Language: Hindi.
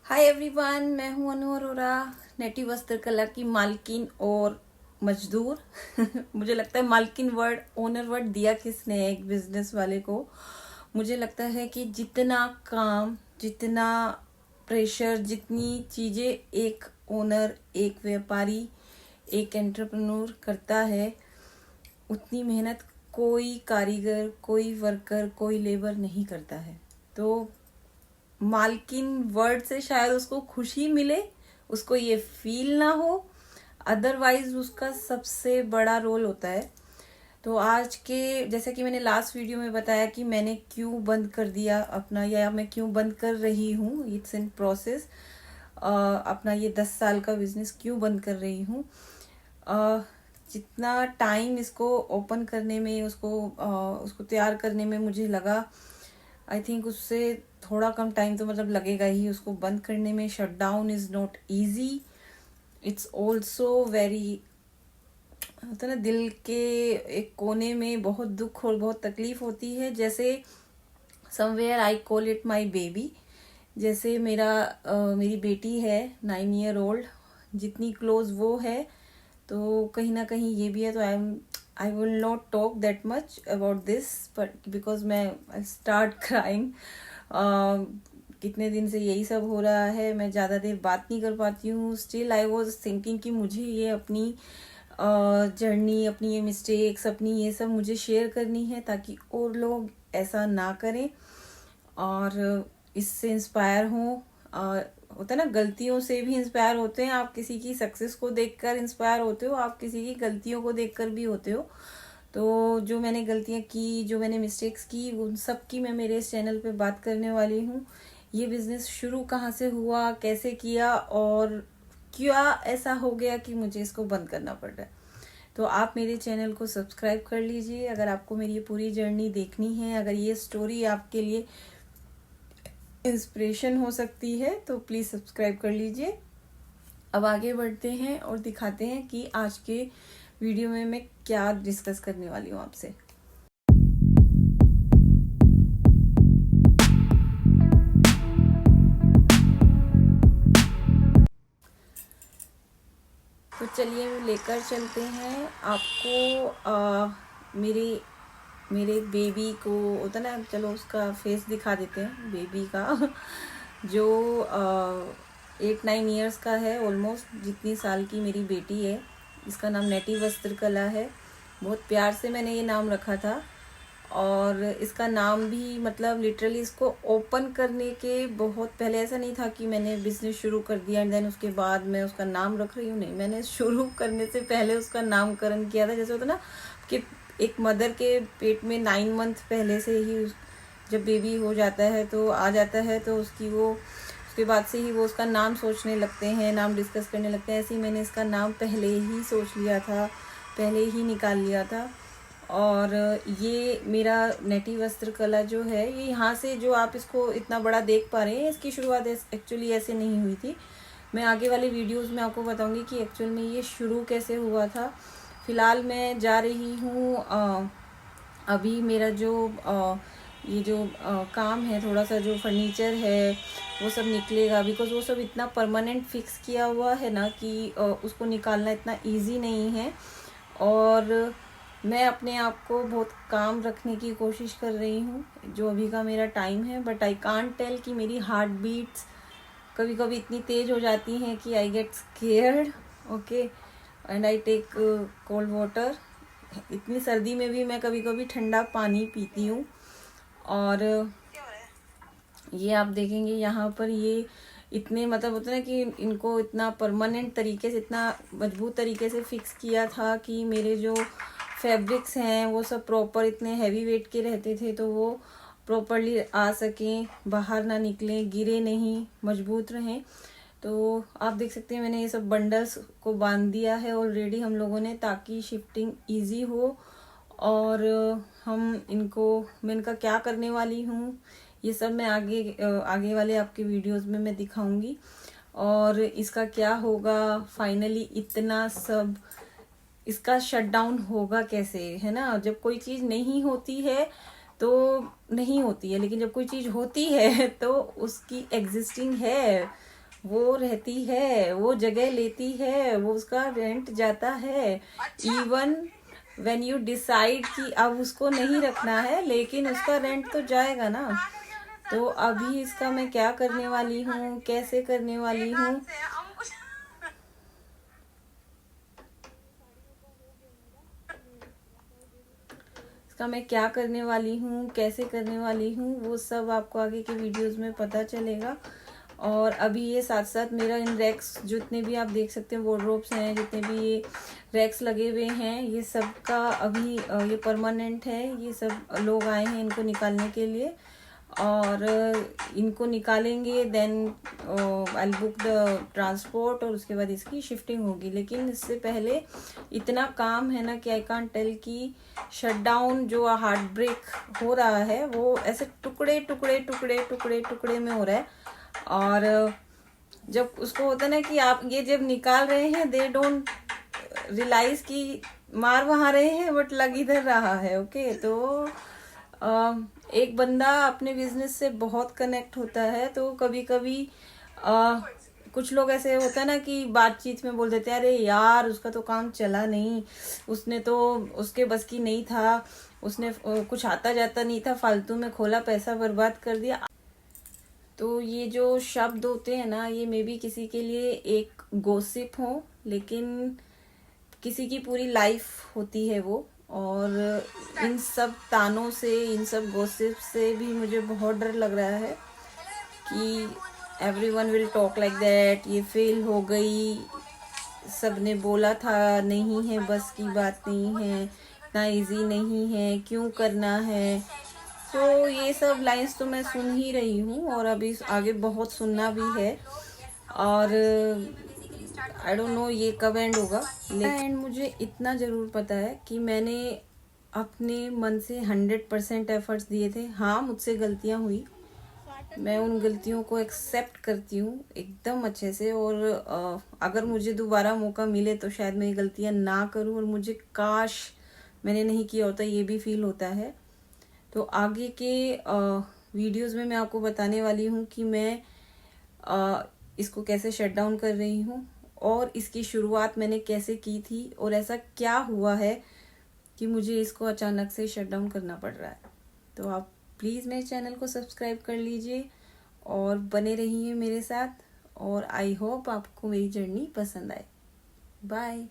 हाय एवरीवन, मैं हूं अनु अरोरा, नेटी वस्त्र कला की मालकिन और मजदूर। मुझे लगता है मालकिन वर्ड, ओनर वर्ड दिया किसने है एक बिजनेस वाले को। मुझे लगता है कि जितना काम, जितना प्रेशर, जितनी चीजें एक ओनर, एक व्यापारी, एक एंटरप्रेन्योर करता है, उतनी मेहनत कोई कारीगर, कोई वर्कर, कोई लेबर नहीं करता है। तो मालकिन वर्ड से शायद उसको खुशी मिले, उसको ये फील ना हो, अदरवाइज उसका सबसे बड़ा रोल होता है। तो आज के, जैसे कि मैंने लास्ट वीडियो में बताया कि मैंने क्यों बंद कर दिया अपना, या मैं क्यों बंद कर रही हूँ, इट्स इन प्रोसेस। अपना ये 10 साल का बिजनेस क्यों बंद कर रही हूँ। जितना टाइम इसको ओपन करने में, उसको तैयार करने में मुझे लगा, आई थिंक उससे थोड़ा कम टाइम तो मतलब लगेगा ही उसको बंद करने में। Shut down is not easy, it's also very, होता है ना, दिल के एक कोने में बहुत दुख और बहुत तकलीफ होती है। जैसे somewhere I call it my baby. जैसे मेरी बेटी है 9 ईयर ओल्ड, जितनी क्लोज वो है तो कहीं ना कहीं ये भी है। तो I will not talk that much about this, but because मैं आई स्टार्ट क्राइंग। कितने दिन से यही सब हो रहा है, मैं ज़्यादा देर बात नहीं कर पाती हूँ। स्टिल आई वॉज थिंकिंग कि मुझे ये अपनी जर्नी, अपनी ये मिस्टेक्स, अपनी ये सब मुझे शेयर करनी है ताकि और लोग ऐसा ना करें और इससे इंस्पायर हों। होता है ना, गलतियों से भी इंस्पायर होते हैं। आप किसी की सक्सेस को देखकर इंस्पायर होते हो, आप किसी की गलतियों को देखकर भी होते हो। तो जो मैंने गलतियां की, जो मैंने मिस्टेक्स की, उन सब की मैं मेरे इस चैनल पे बात करने वाली हूँ। ये बिजनेस शुरू कहाँ से हुआ, कैसे किया और क्या ऐसा हो गया कि मुझे इसको बंद करना पड़ रहा है। तो आप मेरे चैनल को सब्सक्राइब कर लीजिए अगर आपको मेरी ये पूरी जर्नी देखनी है। अगर ये स्टोरी आपके लिए इंस्पिरेशन हो सकती है तो प्लीज़ सब्सक्राइब कर लीजिए। अब आगे बढ़ते हैं और दिखाते हैं कि आज के वीडियो में मैं क्या डिस्कस करने वाली हूँ आपसे। तो चलिए लेकर चलते हैं आपको मेरे बेबी को। होता ना, चलो उसका फेस दिखा देते हैं बेबी का। जो 8-9 ईयर्स का है, ऑलमोस्ट जितनी साल की मेरी बेटी है। इसका नाम नेटी वस्त्र कला है। बहुत प्यार से मैंने ये नाम रखा था और इसका नाम भी मतलब लिटरली इसको ओपन करने के बहुत पहले, ऐसा नहीं था कि मैंने बिजनेस शुरू कर दिया एंड देन उसके बाद मैं उसका नाम रख रही हूँ। नहीं, मैंने शुरू करने से पहले उसका नामकरण किया था। जैसे होता ना कि एक मदर के पेट में 9 मंथ पहले से ही जब बेबी हो जाता है तो आ जाता है, तो उसके बाद से ही वो उसका नाम सोचने लगते हैं, नाम डिस्कस करने लगते हैं। ऐसे ही मैंने इसका नाम पहले ही सोच लिया था, पहले ही निकाल लिया था। और ये मेरा नेटी वस्त्र कला जो है, ये यहाँ से जो आप इसको इतना बड़ा देख पा रहे हैं, इसकी शुरुआत एक्चुअली ऐसे नहीं हुई थी। मैं आगे वाले वीडियोस में आपको बताऊंगी कि एक्चुअल में ये शुरू कैसे हुआ था। फिलहाल मैं जा रही हूँ, अभी मेरा जो ये जो काम है, थोड़ा सा जो फर्नीचर है वो सब निकलेगा, बिकॉज वो सब इतना परमानेंट फिक्स किया हुआ है ना कि उसको निकालना इतना इजी नहीं है। और मैं अपने आप को बहुत काम रखने की कोशिश कर रही हूँ जो अभी का मेरा टाइम है। बट आई कांट टेल कि मेरी हार्ट बीट्स कभी कभी इतनी तेज हो जाती हैं कि I get scared, okay, and I take cold water. इतनी सर्दी में भी मैं कभी कभी ठंडा पानी पीती हूँ। और ये आप देखेंगे यहाँ पर, ये इतने मतलब होता है ना कि इनको इतना परमानेंट तरीके से, इतना मजबूत तरीके से फिक्स किया था कि मेरे जो फैब्रिक्स हैं वो सब प्रॉपर इतने हैवी वेट के रहते थे, तो वो प्रॉपरली आ सकें, बाहर ना निकलें, गिरे नहीं, मजबूत रहें। तो आप देख सकते हैं मैंने ये सब बंडल्स को बांध दिया है ऑलरेडी हम लोगों ने, ताकि शिफ्टिंग इजी हो। और मैं इनका क्या करने वाली हूँ ये सब मैं आगे वाले आपके वीडियोस में मैं दिखाऊंगी। और इसका क्या होगा फाइनली, इतना सब इसका शटडाउन होगा कैसे, है ना। जब कोई चीज नहीं होती है तो नहीं होती है, लेकिन जब कोई चीज होती है तो उसकी एग्जिस्टिंग है, वो रहती है, वो जगह लेती है, वो उसका रेंट जाता है। इवन व्हेन यू डिसाइड कि अब उसको नहीं रखना है, लेकिन उसका रेंट तो जाएगा ना। तो अभी इसका मैं क्या करने वाली हूँ, कैसे करने वाली हूँ, इसका मैं क्या करने वाली हूँ, कैसे करने वाली हूँ, वो सब आपको आगे के वीडियोस में पता चलेगा। और अभी ये साथ साथ मेरा इन रैक्स जितने भी आप देख सकते हैं, वार्डरोब्स हैं, जितने भी ये रैक्स लगे हुए हैं, ये सब का अभी ये परमानेंट है। ये सब लोग आए हैं इनको निकालने के लिए, और इनको निकालेंगे, then I book the transport, और उसके बाद इसकी शिफ्टिंग होगी। लेकिन इससे पहले इतना काम है ना कि आई कांट टेल कि शटडाउन जो हार्ट ब्रेक हो रहा है वो ऐसे टुकड़े टुकड़े टुकड़े टुकड़े टुकड़े में हो रहा है। और जब उसको होता है ना कि आप ये जब निकाल रहे हैं, दे डोंट रियलाइज कि मार वहां रहे हैं बट लग इधर रहा है। ओके, तो एक बंदा अपने बिजनेस से बहुत कनेक्ट होता है, तो कभी कभी कुछ लोग ऐसे होता है ना कि बातचीत में बोल देते हैं, अरे यार उसका तो काम चला नहीं, उसने तो, उसके बस की नहीं था, उसने कुछ आता जाता नहीं था, फालतू में खोला, पैसा बर्बाद कर दिया। तो ये जो शब्द होते हैं ना, ये मे बी किसी के लिए एक गॉसिप हो, लेकिन किसी की पूरी लाइफ होती है वो। और इन सब तानों से, इन सब गॉसिप से भी मुझे बहुत डर लग रहा है कि everyone will talk like that, ये फेल हो गई, सबने बोला था, नहीं है, बस की बात नहीं है, इतना इजी नहीं है, क्यों करना है। तो ये सब लाइंस तो मैं सुन ही रही हूँ, और अभी आगे बहुत सुनना भी है। और आई डोंट नो ये कब एंड होगा, लेकिन मुझे इतना ज़रूर पता है कि मैंने अपने मन से 100% एफर्ट्स दिए थे। हाँ, मुझसे गलतियाँ हुई, मैं उन गलतियों को एक्सेप्ट करती हूँ एकदम अच्छे से। और अगर मुझे दोबारा मौका मिले तो शायद मैं ये गलतियाँ ना करूँ, और मुझे काश मैंने नहीं किया होता, ये भी फील होता है। तो आगे के वीडियोस में मैं आपको बताने वाली हूँ कि मैं इसको कैसे शट डाउन कर रही हूँ, और इसकी शुरुआत मैंने कैसे की थी, और ऐसा क्या हुआ है कि मुझे इसको अचानक से शट डाउन करना पड़ रहा है। तो आप प्लीज़ मेरे चैनल को सब्सक्राइब कर लीजिए और बने रहिए मेरे साथ, और आई होप आपको मेरी जर्नी पसंद आए। बाय।